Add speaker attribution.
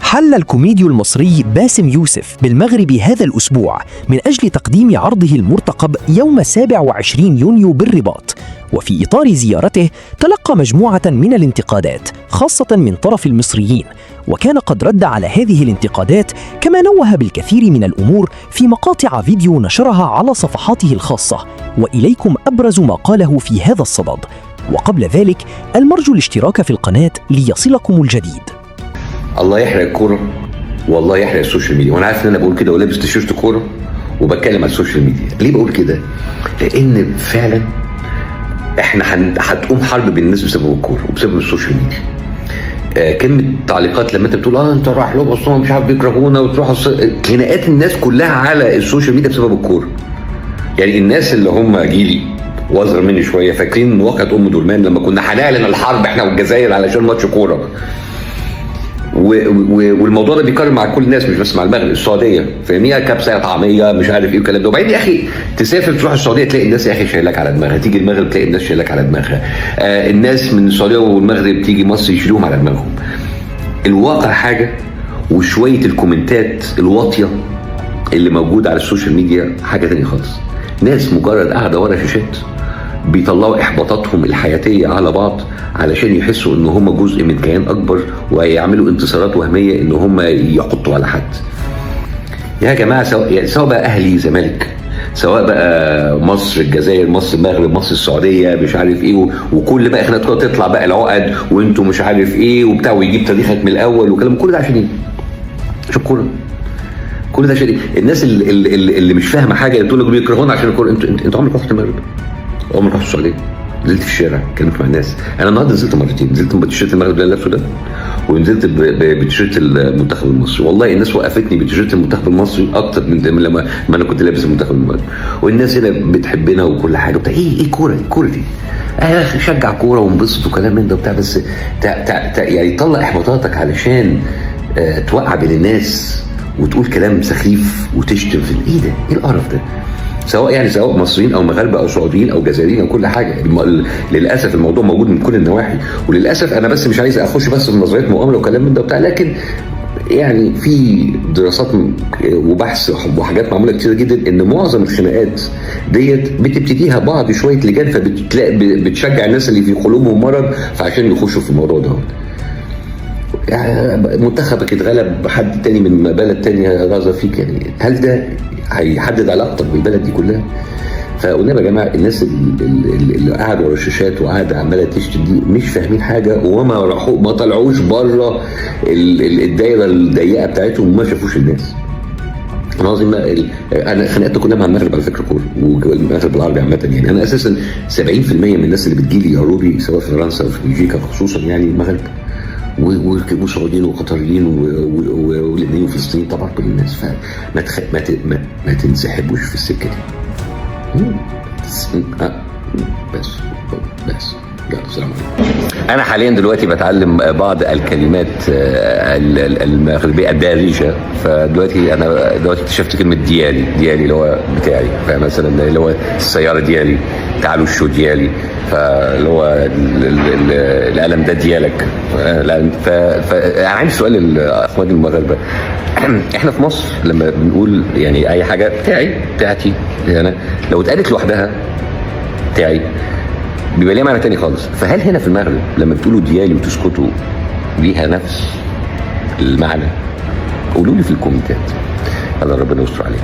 Speaker 1: حل الكوميديو المصري باسم يوسف بالمغرب هذا الأسبوع من أجل تقديم عرضه المرتقب يوم 27 يونيو بالرباط. وفي إطار زيارته تلقى مجموعة من الانتقادات خاصة من طرف المصريين، وكان قد رد على هذه الانتقادات كما نوه بالكثير من الأمور في مقاطع فيديو نشرها على صفحاته الخاصة، وإليكم أبرز ما قاله في هذا الصدد. وقبل ذلك المرجو الاشتراك في القناة ليصلكم الجديد.
Speaker 2: الله يحرق الكوره والله يحرق السوشيال ميديا، وانا عارف ان انا بقول كده ولابس تيشيرت كوره وبتكلم على السوشيال ميديا. ليه بقول كده؟ لان فعلا احنا هتقوم حرب بين الناس بسبب الكوره وبسبب السوشيال ميديا. كلمه تعليقات لما انت بتقول انت رايح لهم اصلا مش عارف بيكرهونا وتروح خناقات الناس كلها على السوشيال ميديا بسبب الكوره. يعني الناس اللي هم جيلي واصغر مني شويه فاكرين واقعه دولمان لما كنا هنعلن الحرب احنا والجزائر علشان ماتش كوره. والموضوع ده بيكرر مع كل الناس مش بس مع المغرب. السعوديه فاهميها كبسه طعميه مش عارف ايه والكلام ده. وبعدين يا اخي تسافر تروح السعوديه تلاقي الناس يا اخي شايلك على دماغها، تيجي المغرب تلاقي الناس شايلك على دماغها. الناس من السعوديه والمغرب تيجي مصر يشيلوهم على دماغهم. الواقع حاجه وشويه الكومنتات الواطيه اللي موجوده على السوشيال ميديا حاجه ثانيه خالص. ناس مجرد قاعده ورا شاشات بيطلعوا احباطاتهم الحياتيه على بعض علشان يحسوا ان هم جزء من كيان اكبر ويعملوا انتصارات وهميه ان هم يحطوا على حد. يا جماعه سواء بقى اهلي زمالك، سواء بقى مصر الجزائر، مصر المغرب، مصر السعوديه مش عارف ايه، وكل بقى خناقات تطلع بقى العقد وانتوا مش عارف ايه وبتاع ويجيب تاريخك من الاول وكلام. كل ده عشان ايه؟ عشان الكوره. كل ده عشان ايه؟ الناس اللي مش فاهمه حاجه اللي بتقول لك بيكرهونا عشان الكوره. انتوا عمرك رحت المغرب؟ عمرك رحت السعوديه؟ نزلت في الشارع اتكلمت مع الناس. انا النهارده نزلت مرتين، نزلت بتيشيرت المغرب اللي انا لابسه ده ونزلت بتيشيرت المنتخب المصري. والله الناس وقفتني بتيشيرت المنتخب المصري اكتر من لما انا كنت لابس المنتخب المغرب. والناس هنا بتحبنا وكل حاجه بتاع ايه كوره؟ الكوره دي شجع كوره وانبسط وكلام من ده وبتاع، بس يعني طلع احباطاتك علشان توقع بين الناس وتقول كلام سخيف وتشتم في ايه ده؟ ايه القرف ده؟ سواء مصريين او مغاربه او سعوديين او جزائريين او كل حاجه. للاسف الموضوع موجود من كل النواحي، وللاسف انا بس مش عايز اخش بس في نظريات مؤامره وكلام من ده وبتاع، لكن يعني في دراسات وبحث وحاجات معموله كتير جدا ان معظم الخناقات ديت بتبتديها بعض شويه لجان فبتلاقي بتشجع الناس اللي في قلوبهم مرض فعشان يخشوا في الموضوع ده. يعني منتخبك اتغلب حد تاني من بلد تاني غزا فيك، يعني هل ده هيحدد علاقتك بالبلد دي كلها؟ فقلنا يا جماعه الناس اللي قاعدوا ورا الشاشات وقاعده عماله تشتم دي مش فاهمين حاجه ما طلعوش بره الدايره الضيقه بتاعتهم وما شافوش الناس. انا قصدي انا خناقاتي كلها مع المغرب على فكره كوره والمغرب العربي عامه. يعني انا اساسا 70% من الناس اللي بتجيلي يقولوا في فرنسا وفي بلجيكا خصوصا يعني المغرب وسعوديين وقطريين ولبنانيين وفلسطينيين طبعا كل الناس. فما ما تنسحبوش في السكه دي. بس يلا السلام عليكم. انا حاليا دلوقتي بتعلم بعض الكلمات المغربيه الدارجه. فدلوقتي انا اكتشفت كلمه ديالي اللي هو بتاعي. فمثلا اللي هو السياره ديالي، تعالوا الشو ديالي، فاللي هو القلم ده ديالك. فانا عندي سؤال لاخواني المغاربه. احنا في مصر لما بنقول يعني اي حاجه بتاعتي هنا لو اتقالت لوحدها بتاعي بيبقى ليها معنى تاني خالص. فهل هنا في المغرب لما بتقولوا ديالي وتسكتوا ليها نفس المعنى؟ قولوا لي في الكومنتات. هذا ربنا يستر عليكم.